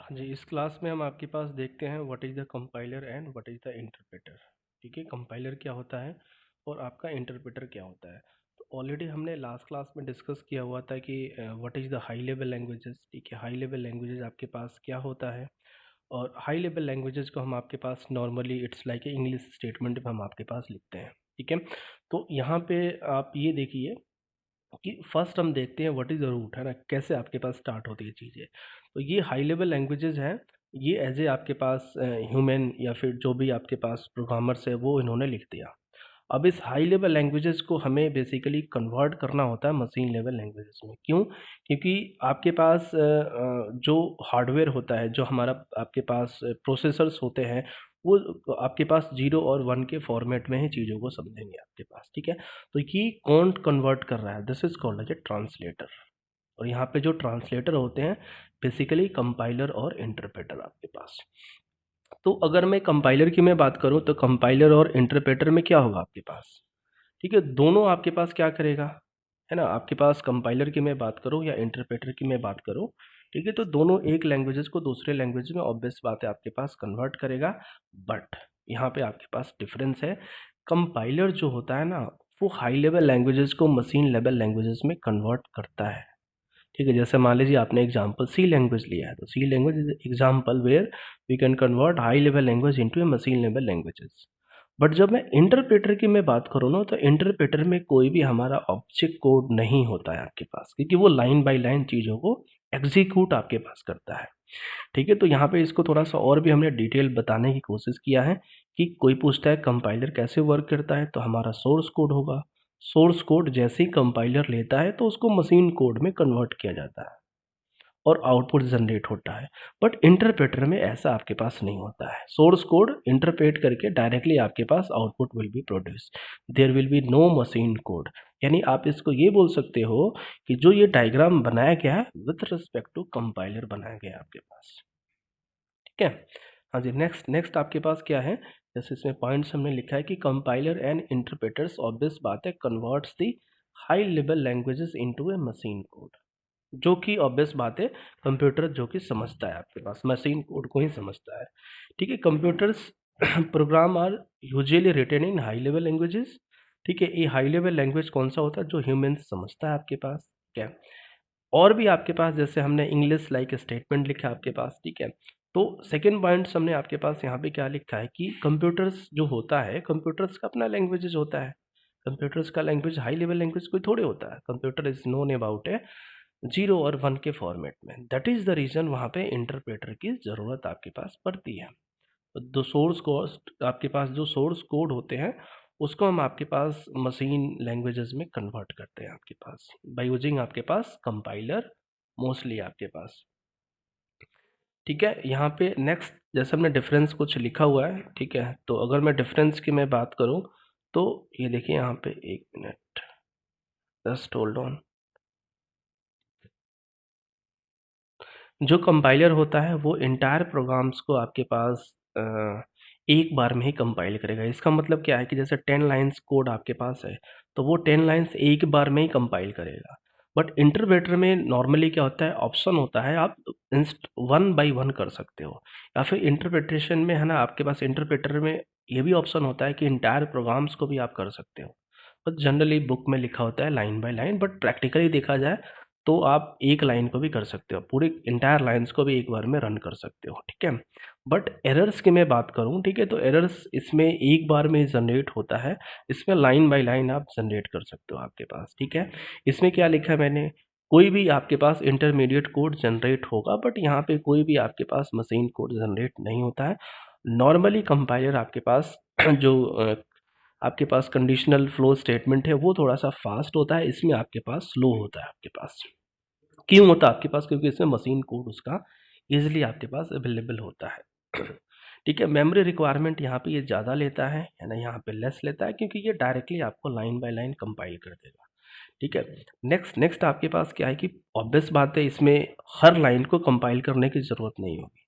हाँ जी, इस क्लास में हम आपके पास देखते हैं what is the compiler and what is the interpreter. ठीक है, कंपाइलर क्या होता है और आपका इंटरप्रेटर क्या होता है। तो ऑलरेडी हमने लास्ट क्लास में डिस्कस किया हुआ था कि what is the high level languages. ठीक है, हाई लेवल लैंग्वेजेस आपके पास क्या होता है, और हाई लेवल लैंग्वेजेस को हम आपके पास normally it's like English statement में हम आपके पास लिखते हैं। ठीक है, तो यहाँ पे आप ये देखिए कि फर्स्ट हम देखते हैं व्हाट इज़ द रूट, है ना, कैसे आपके पास स्टार्ट होती है चीज़ें। तो ये हाई लेवल लैंग्वेजेस हैं, ये एज ए आपके पास ह्यूमन या फिर जो भी आपके पास प्रोग्रामर्स है वो इन्होंने लिख दिया। अब इस हाई लेवल लैंग्वेजेस को हमें बेसिकली कन्वर्ट करना होता है मशीन लेवल लैंग्वेजेस में। क्यों? क्योंकि आपके पास जो हार्डवेयर होता है, जो हमारा आपके पास प्रोसेसर्स होते हैं, वो आपके पास 0 और 1 के फॉर्मेट में ही चीज़ों को समझेंगे आपके पास। ठीक है, तो ये कौन कन्वर्ट कर रहा है? This is called as a translator. और यहाँ पे जो ट्रांसलेटर होते हैं बेसिकली कंपाइलर और इंटरप्रेटर आपके पास। तो अगर मैं कंपाइलर की मैं बात करूँ तो कंपाइलर और इंटरप्रेटर में क्या होगा आपके पास। ठीक है, दोनों आपके पास क्या करेगा, है ना, आपके पास कंपाइलर की मैं बात करूँ या इंटरप्रेटर की मैं बात करूँ, ठीक है, तो दोनों एक लैंग्वेजेस को दूसरे लैंग्वेज में ऑब्वियस बात है आपके पास कन्वर्ट करेगा। बट यहाँ पे आपके पास डिफरेंस है। कंपाइलर जो होता है ना, वो हाई लेवल लैंग्वेजेस को मशीन लेवल लैंग्वेजेस में कन्वर्ट करता है। ठीक है, जैसे मान लीजिए आपने एग्जाम्पल सी लैंग्वेज लिया है, तो C language is example where we can convert high level language into a machine level languages. But जब मैं इंटरप्रेटर की मैं बात करूँ ना, तो इंटरप्रेटर में कोई भी हमारा ऑब्जेक्ट कोड नहीं होता है आपके पास, क्योंकि वो लाइन बाय लाइन चीज़ों को एग्जीक्यूट आपके पास करता है। ठीक है, तो यहाँ पे इसको थोड़ा सा और भी हमने डिटेल बताने की कोशिश किया है कि कोई पूछता है कंपाइलर कैसे वर्क करता है, तो हमारा सोर्स कोड होगा। सोर्स कोड जैसे ही कंपाइलर लेता है तो उसको मशीन कोड में कन्वर्ट किया जाता है और आउटपुट जनरेट होता है। बट इंटरप्रेटर में ऐसा आपके पास नहीं होता है। सोर्स कोड इंटरप्रेट करके डायरेक्टली आपके पास output will be produce. There will be no machine code. यानी आप इसको ये बोल सकते हो कि जो ये डायग्राम बनाया गया है विथ रिस्पेक्ट टू कंपाइलर बनाया गया है आपके पास। ठीक है, हाँ जी, नेक्स्ट नेक्स्ट आपके पास क्या है, जैसे इसमें पॉइंट्स हमने लिखा है कि कंपाइलर एंड इंटरप्रेटर्स ऑब्वियस बात है converts the high level languages into a machine code, जो कि ऑब्वियस बात है कंप्यूटर जो कि समझता है आपके पास मशीन कोड को ही समझता है। ठीक है, computers program are usually written in high level languages. ठीक है, ये हाई लेवल लैंग्वेज कौन सा होता है, जो ह्यूमंस समझता है आपके पास। क्या और भी आपके पास, जैसे हमने इंग्लिश लाइक स्टेटमेंट लिखा है आपके पास। ठीक है, तो सेकेंड पॉइंट हमने आपके पास यहाँ पे क्या लिखा है कि कंप्यूटर्स जो होता है, कंप्यूटर्स का अपना लैंग्वेजेस होता है। कंप्यूटर्स का लैंग्वेज हाई लेवल लैंग्वेज कोई थोड़े होता है। कंप्यूटर इज नोन अबाउट है 0 और 1 के फॉर्मेट में। दैट इज द रीजन वहाँ पे इंटरप्रेटर की ज़रूरत आपके पास पड़ती है। दो सोर्स कोड आपके पास, जो सोर्स कोड होते हैं उसको हम आपके पास मशीन लैंग्वेजेस में कन्वर्ट करते हैं आपके पास बाय यूजिंग आपके पास कंपाइलर मोस्टली आपके पास। ठीक है, यहाँ पे नेक्स्ट जैसे हमने डिफरेंस कुछ लिखा हुआ है। ठीक है, तो अगर मैं डिफरेंस की मैं बात करूँ तो ये देखिए यहाँ पे, एक मिनट, जस्ट होल्ड ऑन। जो कंपाइलर होता है वो इंटायर प्रोग्राम्स को आपके पास एक बार में ही कंपाइल करेगा। इसका मतलब क्या है कि जैसे 10 लाइन्स कोड आपके पास है, तो वो 10 लाइन्स एक बार में ही कंपाइल करेगा। बट इंटरप्रेटर में नॉर्मली क्या होता है, ऑप्शन होता है, आप इंस्ट 1 बाय 1 कर सकते हो, या फिर इंटरप्रिटेशन में, है ना, आपके पास इंटरप्रेटर में ये भी ऑप्शन होता है कि इंटायर प्रोग्राम्स को भी आप कर सकते हो। बट जनरली बुक में लिखा होता है line by line, but practically देखा जाए तो आप एक लाइन को भी कर सकते हो, पूरी इंटायर लाइन्स को भी एक बार में रन कर सकते हो। ठीक है, बट एरर्स की मैं बात करूँ, ठीक है, तो एरर्स इसमें एक बार में जनरेट होता है। इसमें लाइन बाय लाइन आप जनरेट कर सकते हो आपके पास। ठीक है, इसमें क्या लिखा है मैंने, कोई भी आपके पास इंटरमीडिएट कोड जनरेट होगा, बट यहाँ पे कोई भी आपके पास मशीन कोड जनरेट नहीं होता है। नॉर्मली कंपाइलर आपके पास जो आपके पास कंडीशनल फ्लो स्टेटमेंट है वो थोड़ा सा फास्ट होता है, इसमें आपके पास स्लो होता है आपके पास। क्यों होता है आपके पास, क्योंकि इसमें मशीन कोड उसका ईजिली आपके पास अवेलेबल होता है। ठीक है, मेमोरी रिक्वायरमेंट यहाँ पे ये ज़्यादा लेता है ना, यहाँ पे लेस लेता है, क्योंकि ये डायरेक्टली आपको लाइन बाय लाइन कंपाइल कर देगा। ठीक है, नेक्स्ट नेक्स्ट आपके पास क्या है कि ऑब्वियस बात है, इसमें हर लाइन को कंपाइल करने की ज़रूरत नहीं होगी।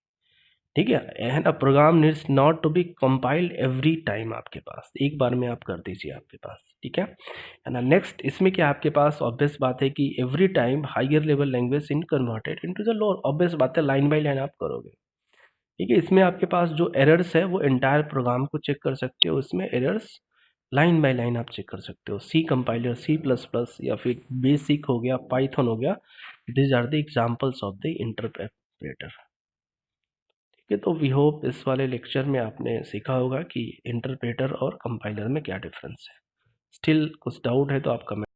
ठीक है। And a program needs not to be compiled every time, आपके पास एक बार में आप कर दीजिए आपके पास, ठीक है। एंड नेक्स्ट इसमें क्या आपके पास ऑब्वियस बात है कि every time higher level language in converted into the lower, obvious बात है लाइन बाय लाइन आप करोगे, ठीक है। इसमें आपके पास जो एरर्स है वो एंटायर प्रोग्राम को चेक कर सकते हो, इसमें एरर्स लाइन बाय लाइन आप चेक कर सकते हो। C compiler, C plus plus या फिर बेसिक हो गया, पाइथन हो गया, these are the examples of the interpreter, ठीक है। तो वी होप इस वाले लेक्चर में आपने सीखा होगा कि इंटरप्रेटर और कंपाइलर में क्या डिफरेंस है। स्टिल कुछ डाउट है तो आप कमेंट